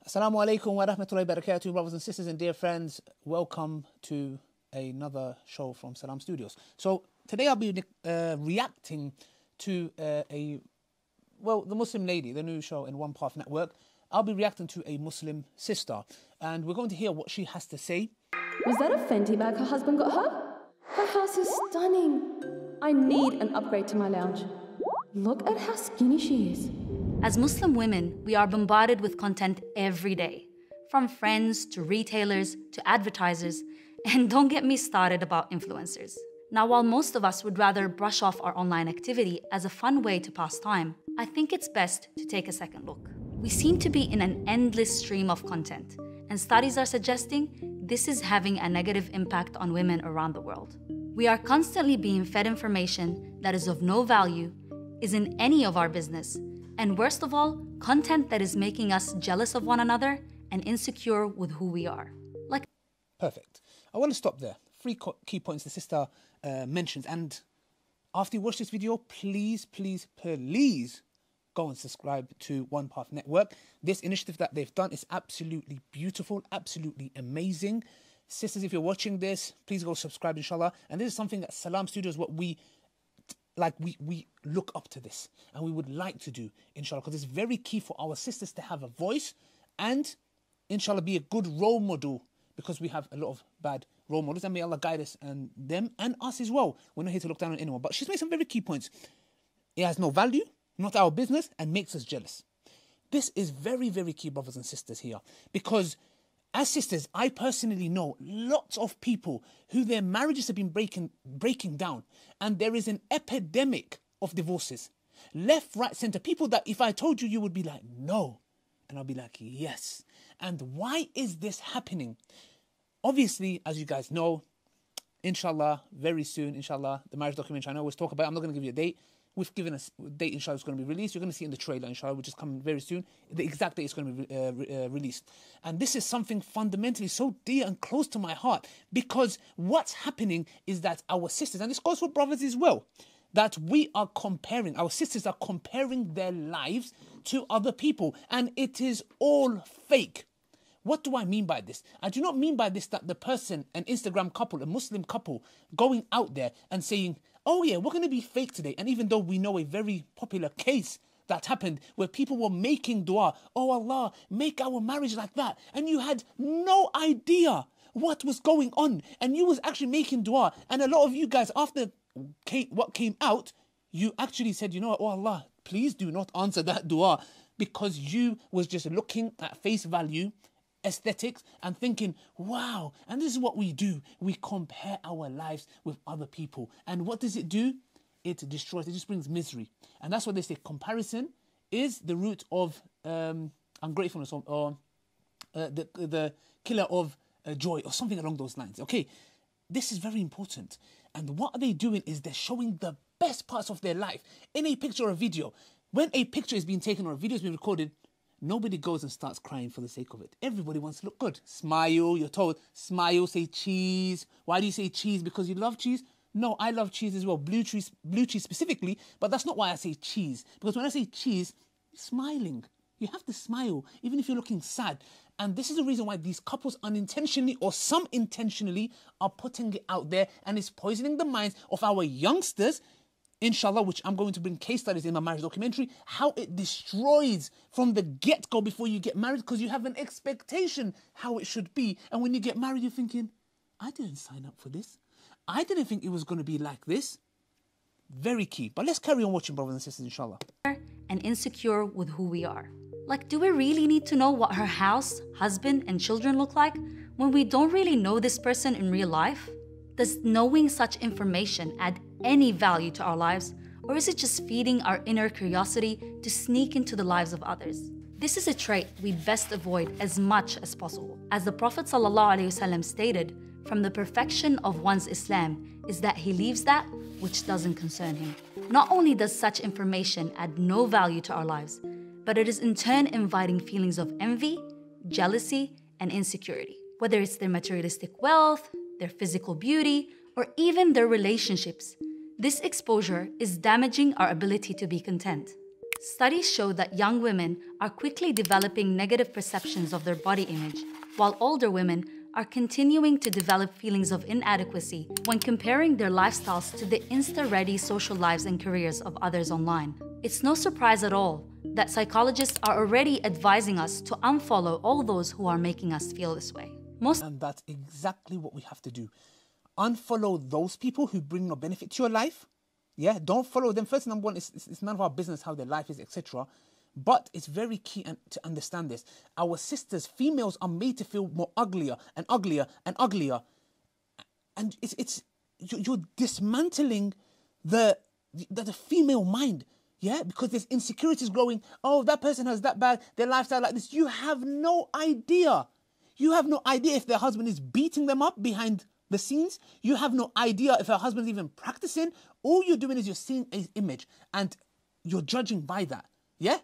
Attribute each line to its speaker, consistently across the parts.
Speaker 1: Asalaamu Alaikum wa rahmatullahi wa barakatuh, brothers and sisters and dear friends. Welcome to another show from Salam Studios. So today I'll be reacting to the Muslim lady, the new show in One Path Network. I'll be reacting to a Muslim sister, and we're going to hear what she has to say.
Speaker 2: Was that a Fenty bag her husband got her? Her house is stunning. I need an upgrade to my lounge. Look at how skinny she is.
Speaker 3: As Muslim women, we are bombarded with content every day, from friends to retailers to advertisers, and don't get me started about influencers. Now, while most of us would rather brush off our online activity as a fun way to pass time, I think it's best to take a second look. We seem to be in an endless stream of content, and studies are suggesting this is having a negative impact on women around the world. We are constantly being fed information that is of no value, isn't any of our business, and worst of all, content that is making us jealous of one another and insecure with who we are.
Speaker 1: Perfect. I want to stop there. Three key points the sister mentions. And after you watch this video, please go and subscribe to One Path Network. This initiative that they've done is absolutely beautiful, absolutely amazing. Sisters, if you're watching this, please go subscribe, inshallah. And this is something that Salam Studios, what we look up to this, and we would like to do, inshallah, because it's very key for our sisters to have a voice and, inshallah, be a good role model, because we have a lot of bad role models, and may Allah guide us and them and us as well. We're not here to look down on anyone, but she's made some very key points. It has no value, not our business, and makes us jealous. This is very, very key, brothers and sisters, here, because as sisters, I personally know lots of people who their marriages have been breaking down, and there is an epidemic of divorces. Left, right, centre. People that if I told you, you would be like, no. And I'll be like, yes. And why is this happening? Obviously, as you guys know, inshallah, very soon, inshallah, the marriage documentary, I know always talk about it. I'm not going to give you a date. We've given us a date, inshallah, it's going to be released. You're going to see it in the trailer, inshallah, which is coming very soon. The exact date is going to be released. And this is something fundamentally so dear and close to my heart, because what's happening is that our sisters, and this goes for brothers as well, that we are comparing, our sisters are comparing their lives to other people, and it is all fake. What do I mean by this? I do not mean by this that the person, an Instagram couple, a Muslim couple, going out there and saying, oh yeah, we're going to be fake today. And even though we know a very popular case that happened where people were making dua, oh Allah, make our marriage like that. And you had no idea what was going on. And you was actually making dua. And a lot of you guys, after what came out, you actually said, you know what, oh Allah, please do not answer that dua, because you was just looking at face value, aesthetics, and thinking, wow, and this is what we do. We compare our lives with other people. And what does it do? It destroys, it just brings misery. And that's what they say, comparison is the root of ungratefulness, or the killer of joy, or something along those lines. Okay, this is very important. And what are they doing is they're showing the best parts of their life in a picture or a video. When a picture is being taken or a video is being recorded, nobody goes and starts crying for the sake of it. Everybody wants to look good. Smile, you're told, smile, say cheese. Why do you say cheese? Because you love cheese? No, I love cheese as well, blue cheese specifically, but that's not why I say cheese. Because when I say cheese, you're smiling. You have to smile, even if you're looking sad. And this is the reason why these couples unintentionally, or some intentionally, are putting it out there, and it's poisoning the minds of our youngsters, inshallah, which I'm going to bring case studies in my marriage documentary, how it destroys from the get-go before you get married, because you have an expectation how it should be. And when you get married, you're thinking, I didn't sign up for this. I didn't think it was going to be like this. Very key. But let's carry on watching, brothers and sisters, inshallah.
Speaker 3: And insecure with who we are. Do we really need to know what her house, husband, and children look like when we don't really know this person in real life? Does knowing such information add any value to our lives, or is it just feeding our inner curiosity to sneak into the lives of others? This is a trait we best avoid as much as possible. As the Prophet ﷺ stated, from the perfection of one's Islam is that he leaves that which doesn't concern him. Not only does such information add no value to our lives, but it is in turn inviting feelings of envy, jealousy, and insecurity. Whether it's their materialistic wealth, their physical beauty, or even their relationships, this exposure is damaging our ability to be content. Studies show that young women are quickly developing negative perceptions of their body image, while older women are continuing to develop feelings of inadequacy when comparing their lifestyles to the insta-ready social lives and careers of others online. It's no surprise at all that psychologists are already advising us to unfollow all those who are making us feel this way.
Speaker 1: And that's exactly what we have to do. Unfollow those people who bring no benefit to your life. Yeah, don't follow them. First, number one, it's none of our business how their life is, etc. But it's very key to understand this. Our sisters, females, are made to feel more uglier and uglier and uglier. And you're dismantling the female mind. Yeah, because there's insecurities growing. Oh, that person has that bad, their lifestyle like this. You have no idea. You have no idea if their husband is beating them up behind the scenes. You have no idea if her husband's even practicing. All you're doing is you're seeing an image and you're judging by that. Yeah?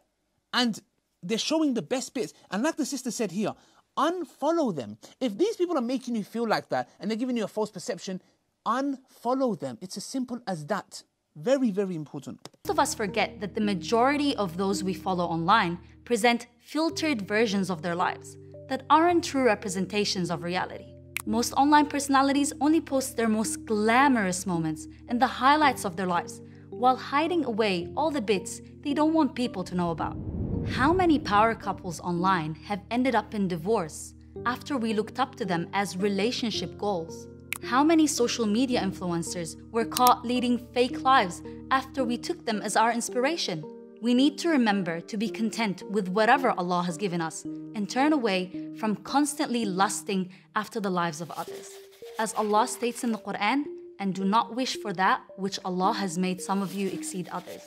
Speaker 1: And they're showing the best bits. And like the sister said here, unfollow them. If these people are making you feel like that and they're giving you a false perception, unfollow them. It's as simple as that. Very, very important.
Speaker 3: Most of us forget that the majority of those we follow online present filtered versions of their lives that aren't true representations of reality. Most online personalities only post their most glamorous moments and the highlights of their lives, while hiding away all the bits they don't want people to know about. How many power couples online have ended up in divorce after we looked up to them as relationship goals? How many social media influencers were caught leading fake lives after we took them as our inspiration? We need to remember to be content with whatever Allah has given us and turn away from constantly lusting after the lives of others. As Allah states in the Quran, and do not wish for that which Allah has made some of you exceed others.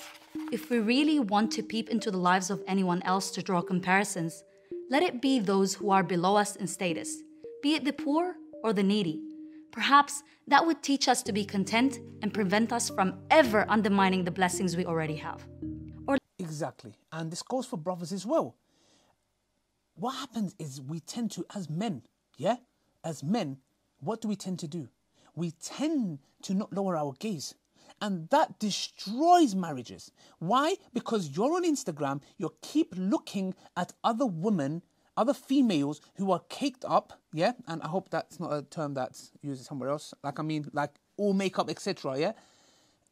Speaker 3: If we really want to peep into the lives of anyone else to draw comparisons, let it be those who are below us in status, be it the poor or the needy. Perhaps that would teach us to be content and prevent us from ever undermining the blessings we already have.
Speaker 1: Exactly. And this goes for brothers as well. What happens is we tend to, as men, what do we tend to do? We tend to not lower our gaze. And that destroys marriages. Why? Because you're on Instagram, you keep looking at other women, other females who are caked up, yeah? And I hope that's not a term that's used somewhere else. Like all makeup, etc., yeah?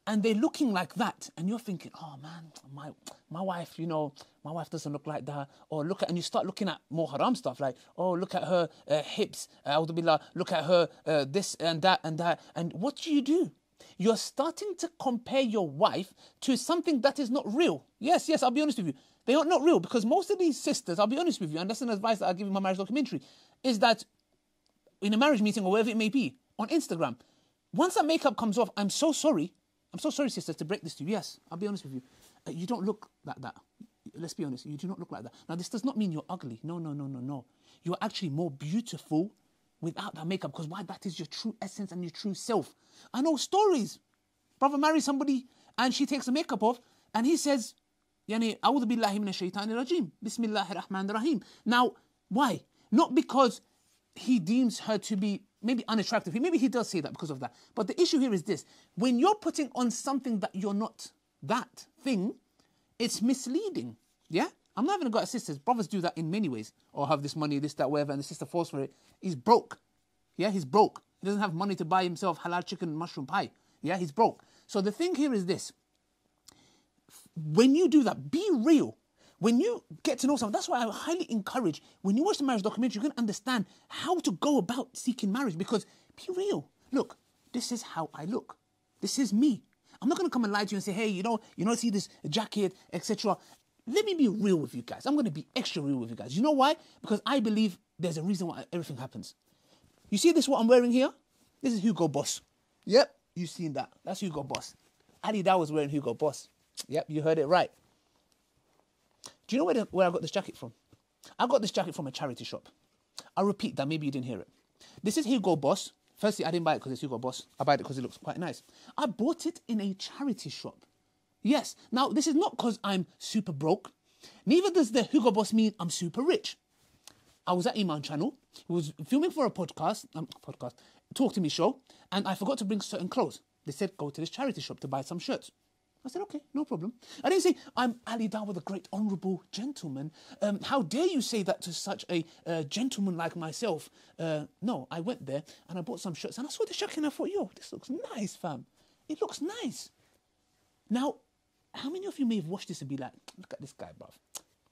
Speaker 1: And they're looking like that. And you're thinking, oh man, my wife, my wife doesn't look like that. Or and you start looking at more haram stuff like, oh, look at her hips. Look at her this and that and that. And what do? You're starting to compare your wife to something that is not real. Yes, I'll be honest with you. They are not real because most of these sisters, I'll be honest with you, and that's an advice that I give in my marriage documentary, is that in a marriage meeting or wherever it may be, on Instagram, once that makeup comes off, I'm so sorry, sisters, to break this to you. Yes, I'll be honest with you. You don't look like that. Let's be honest. You do not look like that. Now, this does not mean you're ugly. No. You're actually more beautiful without that makeup because why? That is your true essence and your true self. I know stories. Brother marries somebody and she takes the makeup off and he says, Yani, A'udhu billahi minash shaitanir rajim. Bismillahir rahmanir rahim. Now, why? Not because he deems her to be maybe unattractive. Maybe he does say that because of that. But the issue here is this. When you're putting on something that you're not that thing, it's misleading. Yeah? I'm not even going to go at sisters. Brothers do that in many ways. Or have this money, this, that, whatever, and the sister falls for it. He's broke. Yeah, he's broke. He doesn't have money to buy himself halal chicken and mushroom pie. Yeah, he's broke. So the thing here is this. When you do that, be real. When you get to know someone, that's why I highly encourage, when you watch the marriage documentary, you're going to understand how to go about seeking marriage because be real. Look, this is how I look. This is me. I'm not going to come and lie to you and say, hey, you know, see this jacket, etc. Let me be real with you guys. I'm going to be extra real with you guys. You know why? Because I believe there's a reason why everything happens. You see this, what I'm wearing here? This is Hugo Boss. Yep, you've seen that. That's Hugo Boss. Ali Dawah was wearing Hugo Boss. Yep, you heard it right. Do you know where I got this jacket from? I got this jacket from a charity shop. I'll repeat that, maybe you didn't hear it. This is Hugo Boss. Firstly, I didn't buy it because it's Hugo Boss. I bought it because it looks quite nice. I bought it in a charity shop. Yes. Now, this is not because I'm super broke. Neither does the Hugo Boss mean I'm super rich. I was at Iman Channel. He was filming for a podcast, Talk to Me show, and I forgot to bring certain clothes. They said, go to this charity shop to buy some shirts. I said, okay, no problem. I didn't say, I'm Ali Dawah, the great honourable gentleman. How dare you say that to such a gentleman like myself? No, I went there and I bought some shirts and I saw the jacket and I thought, yo, this looks nice, fam. It looks nice. Now, how many of you may have watched this and be like, look at this guy, bruv.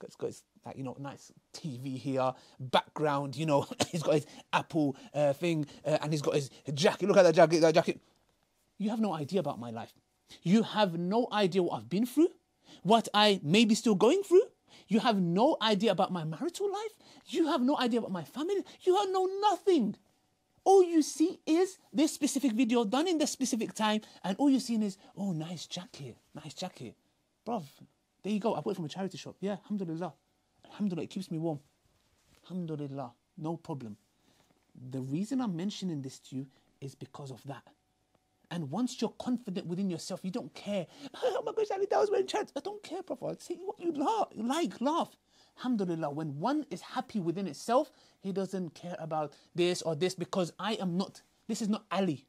Speaker 1: He's got his, like, you know, nice TV here, background, you know, he's got his Apple thing and he's got his jacket. Look at that jacket. You have no idea about my life. You have no idea what I've been through, what I may be still going through. You have no idea about my marital life. You have no idea about my family. You have no nothing. All you see is this specific video done in this specific time, and all you're seeing is, oh, nice jacket. Bruv, there you go. I bought it from a charity shop. Yeah, alhamdulillah. Alhamdulillah, it keeps me warm. Alhamdulillah, no problem. The reason I'm mentioning this to you is because of that. And once you're confident within yourself, you don't care. Oh my gosh, Ali, that was wearing chance. I don't care, brother. Say what you laugh. Alhamdulillah, when one is happy within itself, he doesn't care about this or this, because I am not. This is not Ali.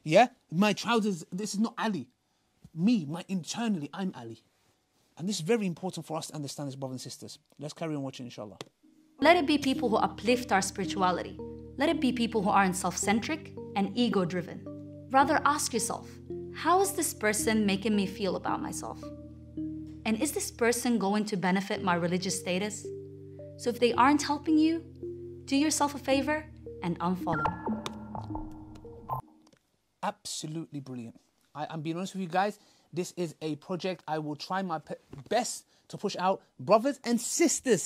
Speaker 1: Yeah? My trousers, this is not Ali. Internally, I'm Ali. And this is very important for us to understand this, brothers and sisters. Let's carry on watching, inshallah.
Speaker 3: Let it be people who uplift our spirituality. Let it be people who aren't self-centric and ego-driven. Rather, ask yourself, how is this person making me feel about myself? And is this person going to benefit my religious status? So if they aren't helping you, do yourself a favor and unfollow.
Speaker 1: Absolutely brilliant. I'm being honest with you guys. This is a project I will try my best to push out. Brothers and sisters,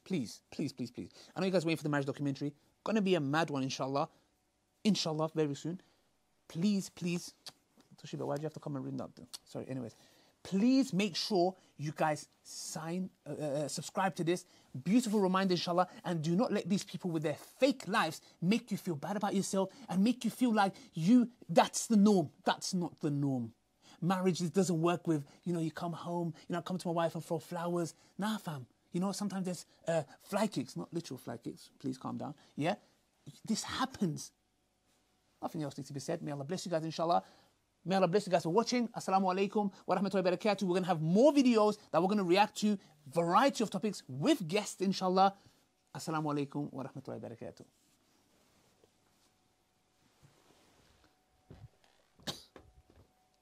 Speaker 1: please. I know you guys are waiting for the marriage documentary. Gonna be a mad one, inshallah. Inshallah, very soon. Please. Toshiba, why do you have to come and ring that? Sorry, anyways. Please make sure you guys subscribe to this. Beautiful reminder, inshallah. And do not let these people with their fake lives make you feel bad about yourself and make you feel like that's the norm. That's not the norm. Marriage doesn't work with, you come home, come to my wife and throw flowers. Nah, fam. Sometimes there's fly kicks, not literal fly kicks. Please calm down. Yeah? This happens. Nothing else needs to be said. May Allah bless you guys, inshallah. May Allah bless you guys for watching. Asalaamu Alaikum wa rahmatullahi wa barakatuh. We're going to have more videos that we're going to react to, variety of topics with guests, inshallah. Asalaamu Alaikum wa rahmatullahi wa barakatuh.